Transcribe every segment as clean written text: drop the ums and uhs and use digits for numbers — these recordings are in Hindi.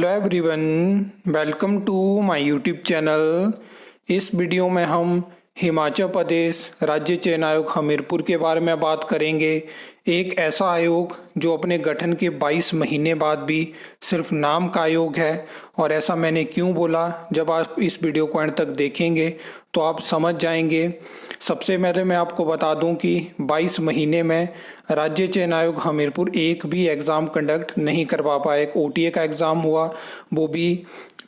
Hello everyone, welcome to my YouTube channel. इस वीडियो में हम हिमाचल प्रदेश राज्य चयन आयोग हमीरपुर के बारे में बात करेंगे। एक ऐसा आयोग जो अपने गठन के 22 महीने बाद भी सिर्फ नाम का आयोग है। और ऐसा मैंने क्यों बोला, जब आप इस वीडियो को एंड तक देखेंगे तो आप समझ जाएंगे। सबसे पहले मैं आपको बता दूं कि 22 महीने में राज्य चयन आयोग हमीरपुर एक भी एग्ज़ाम कंडक्ट नहीं करवा पाया। एक ओटीए का एग्ज़ाम हुआ, वो भी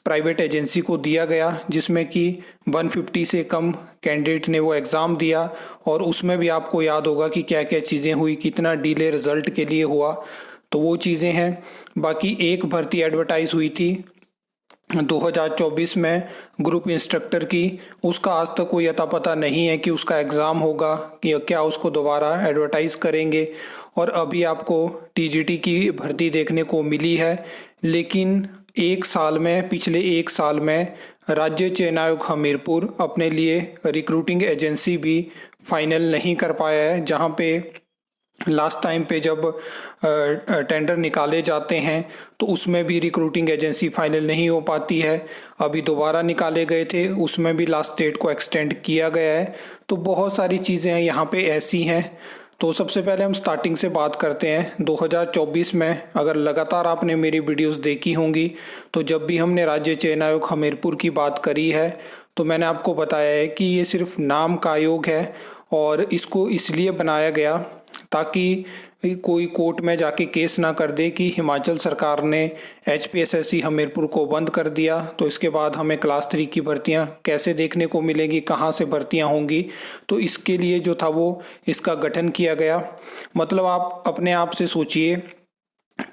प्राइवेट एजेंसी को दिया गया, जिसमें कि 150 से कम कैंडिडेट ने वो एग्ज़ाम दिया। और उसमें भी आपको याद होगा कि क्या क्या चीज़ें हुई, कितना डिले रिज़ल्ट के लिए हुआ, तो वो चीज़ें हैं। बाकी एक भर्ती एडवर्टाइज हुई थी 2024 में ग्रुप इंस्ट्रक्टर की, उसका आज तक कोई अता पता नहीं है कि उसका एग्ज़ाम होगा कि क्या उसको दोबारा एडवर्टाइज़ करेंगे। और अभी आपको टीजीटी की भर्ती देखने को मिली है, लेकिन पिछले एक साल में राज्य चयन आयोग हमीरपुर अपने लिए रिक्रूटिंग एजेंसी भी फाइनल नहीं कर पाया है। जहां पे लास्ट टाइम पे जब टेंडर निकाले जाते हैं तो उसमें भी रिक्रूटिंग एजेंसी फाइनल नहीं हो पाती है। अभी दोबारा निकाले गए थे, उसमें भी लास्ट डेट को एक्सटेंड किया गया है। तो बहुत सारी चीज़ें यहाँ पे ऐसी हैं। तो सबसे पहले हम स्टार्टिंग से बात करते हैं 2024 में। अगर लगातार आपने मेरी वीडियोस देखी होंगी तो जब भी हमने राज्य चयन आयोग हमीरपुर की बात करी है तो मैंने आपको बताया है कि ये सिर्फ नाम का आयोग है और इसको इसलिए बनाया गया ताकि कोई कोर्ट में जाके केस ना कर दे कि हिमाचल सरकार ने एचपीएसएससी हमीरपुर को बंद कर दिया, तो इसके बाद हमें क्लास 3 की भर्तियां कैसे देखने को मिलेंगी, कहां से भर्तियां होंगी। तो इसके लिए जो था वो इसका गठन किया गया। मतलब आप अपने आप से सोचिए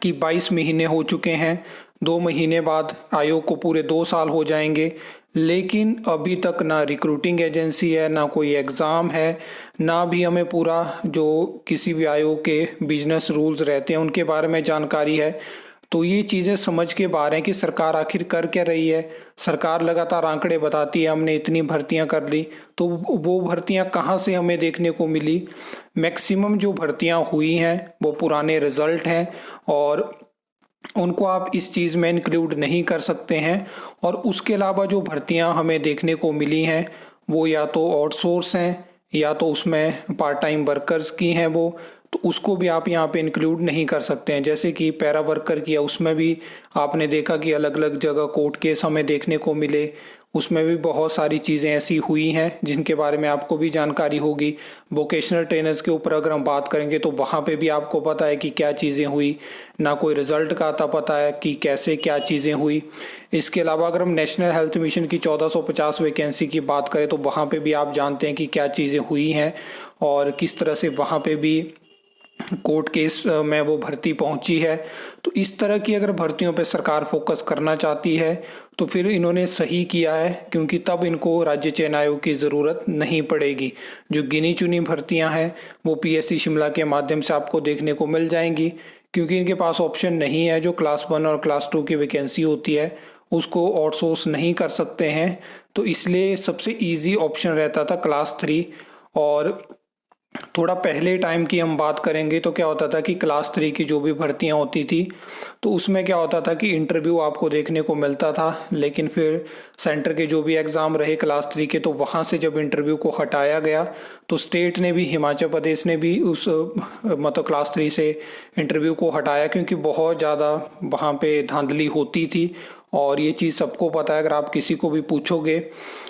कि 22 महीने हो चुके हैं, 2 महीने बाद आयोग को पूरे 2 साल हो जाएंगे, लेकिन अभी तक ना रिक्रूटिंग एजेंसी है, ना कोई एग्ज़ाम है, ना भी हमें पूरा जो किसी भी आयोग के बिजनेस रूल्स रहते हैं उनके बारे में जानकारी है। तो ये चीज़ें समझ के बाहर हैं कि सरकार आखिर कर क्या रही है। सरकार लगातार आंकड़े बताती है हमने इतनी भर्तियां कर ली, तो वो भर्तियां कहाँ से हमें देखने को मिली। मैक्सिमम जो भर्तियां हुई हैं वो पुराने रिजल्ट हैं और उनको आप इस चीज़ में इंक्लूड नहीं कर सकते हैं। और उसके अलावा जो भर्तियां हमें देखने को मिली हैं वो या तो आउटसोर्स हैं या तो उसमें पार्ट टाइम वर्कर्स की हैं वो, तो उसको भी आप यहाँ पे इंक्लूड नहीं कर सकते हैं। जैसे कि पैरा वर्कर किया, उसमें भी आपने देखा कि अलग अलग जगह कोर्ट केस हमें देखने को मिले। उसमें भी बहुत सारी चीज़ें ऐसी हुई हैं जिनके बारे में आपको भी जानकारी होगी। वोकेशनल ट्रेनर्स के ऊपर अगर हम बात करेंगे तो वहाँ पे भी आपको पता है कि क्या चीज़ें हुई, ना कोई रिजल्ट का आता पता है कि कैसे क्या चीज़ें हुई। इसके अलावा अगर हम नेशनल हेल्थ मिशन की 1450 वैकेंसी की बात करें तो वहाँ पे भी आप जानते हैं कि क्या चीज़ें हुई हैं और किस तरह से वहाँ पे भी कोर्ट केस में वो भर्ती पहुंची है। तो इस तरह की अगर भर्तियों पे सरकार फोकस करना चाहती है तो फिर इन्होंने सही किया है, क्योंकि तब इनको राज्य चयन आयोग की ज़रूरत नहीं पड़ेगी। जो गिनी चुनी भर्तियां हैं वो पीएससी शिमला के माध्यम से आपको देखने को मिल जाएंगी, क्योंकि इनके पास ऑप्शन नहीं है। जो क्लास 1 और क्लास 2 की वैकेंसी होती है उसको आउटसोर्स नहीं कर सकते हैं, तो इसलिए सबसे ईजी ऑप्शन रहता था क्लास 3। और थोड़ा पहले टाइम की हम बात करेंगे तो क्या होता था कि क्लास 3 की जो भी भर्तियां होती थी तो उसमें क्या होता था कि इंटरव्यू आपको देखने को मिलता था, लेकिन फिर सेंटर के जो भी एग्ज़ाम रहे क्लास 3 के तो वहाँ से जब इंटरव्यू को हटाया गया तो स्टेट ने भी, हिमाचल प्रदेश ने भी उस मतलब क्लास 3 से इंटरव्यू को हटाया, क्योंकि बहुत ज़्यादा वहाँ पे धांधली होती थी। और ये चीज़ सबको पता है, अगर आप किसी को भी पूछोगे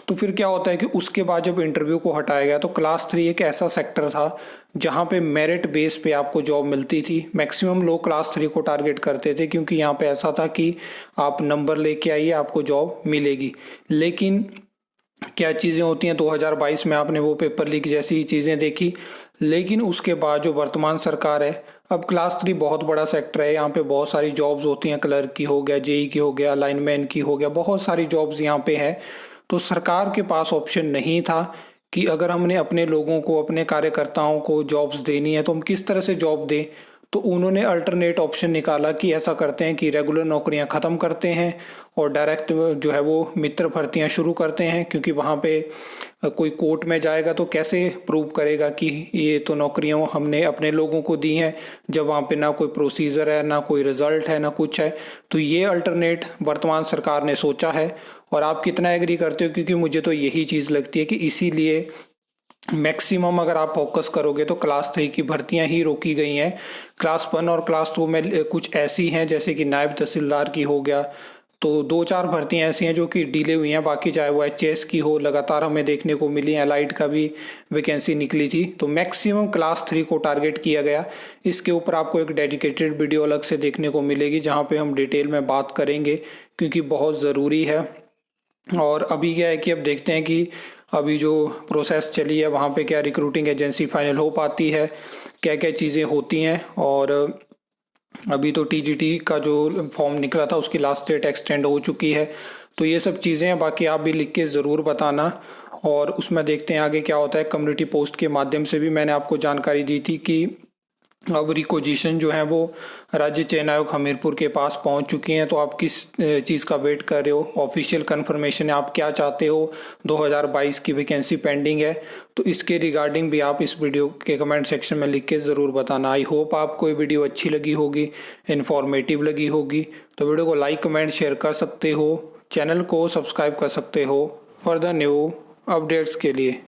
तो फिर क्या होता है कि उसके बाद जब इंटरव्यू को हटाया गया तो क्लास 3 एक ऐसा सेक्टर था जहाँ पे मेरिट बेस पे आपको जॉब मिलती थी। मैक्सिमम लोग क्लास 3 को टारगेट करते थे, क्योंकि यहाँ पे ऐसा था कि आप नंबर लेके आइए आपको जॉब मिलेगी। लेकिन क्या चीज़ें होती हैं, 2022 में आपने वो पेपर लीक जैसी चीज़ें देखी। लेकिन उसके बाद जो वर्तमान सरकार है, अब क्लास 3 बहुत बड़ा सेक्टर है, यहाँ पे बहुत सारी जॉब्स होती हैं, क्लर्क की हो गया, जेई की हो गया, लाइनमैन की हो गया, बहुत सारी जॉब्स यहाँ पे है। तो सरकार के पास ऑप्शन नहीं था कि अगर हमने अपने लोगों को, अपने कार्यकर्ताओं को जॉब्स देनी है तो हम किस तरह से जॉब दें। तो उन्होंने अल्टरनेट ऑप्शन निकाला कि ऐसा करते हैं कि रेगुलर नौकरियां ख़त्म करते हैं और डायरेक्ट जो है वो मित्र भर्तियां शुरू करते हैं, क्योंकि वहाँ पे कोई कोर्ट में जाएगा तो कैसे प्रूव करेगा कि ये तो नौकरियां हमने अपने लोगों को दी हैं, जब वहाँ पे ना कोई प्रोसीजर है, ना कोई रिजल्ट है, ना कुछ है। तो ये अल्टरनेट वर्तमान सरकार ने सोचा है। और आप कितना एग्री करते हो? क्योंकि मुझे तो यही चीज़ लगती है कि इसीलिए मैक्सिमम अगर आप फोकस करोगे तो क्लास 3 की भर्तियां ही रोकी गई हैं। क्लास 1 और क्लास 2 में कुछ ऐसी हैं, जैसे कि नायब तहसीलदार की हो गया, तो 2-4 भर्तियां ऐसी हैं जो कि डिले हुई हैं। बाकी चाहे वो एचएस की हो, लगातार हमें देखने को मिली, एलाइड का भी वैकेंसी निकली थी। तो मैक्सिमम क्लास 3 को टारगेट किया गया। इसके ऊपर आपको एक डेडिकेटेड वीडियो अलग से देखने को मिलेगी, जहाँ पे हम डिटेल में बात करेंगे, क्योंकि बहुत ज़रूरी है। और अभी क्या है कि अब देखते हैं कि अभी जो प्रोसेस चली है वहाँ पे क्या रिक्रूटिंग एजेंसी फाइनल हो पाती है, क्या क्या चीज़ें होती हैं। और अभी तो टीजीटी का जो फॉर्म निकला था उसकी लास्ट डेट एक्सटेंड हो चुकी है। तो ये सब चीज़ें हैं, बाकी आप भी लिख के ज़रूर बताना। और उसमें देखते हैं आगे क्या होता है। कम्युनिटी पोस्ट के माध्यम से भी मैंने आपको जानकारी दी थी कि अब रिक्वेजिशन जो है वो राज्य चयन आयोग हमीरपुर के पास पहुंच चुकी हैं। तो आप किस चीज़ का वेट कर रहे हो? ऑफिशियल कन्फर्मेशन है, आप क्या चाहते हो? 2022 की वैकेंसी पेंडिंग है, तो इसके रिगार्डिंग भी आप इस वीडियो के कमेंट सेक्शन में लिख के ज़रूर बताना। आई होप आपको ये वीडियो अच्छी लगी होगी, इन्फॉर्मेटिव लगी होगी। तो वीडियो को लाइक, कमेंट, शेयर कर सकते हो, चैनल को सब्सक्राइब कर सकते हो फॉर द न्यू अपडेट्स के लिए।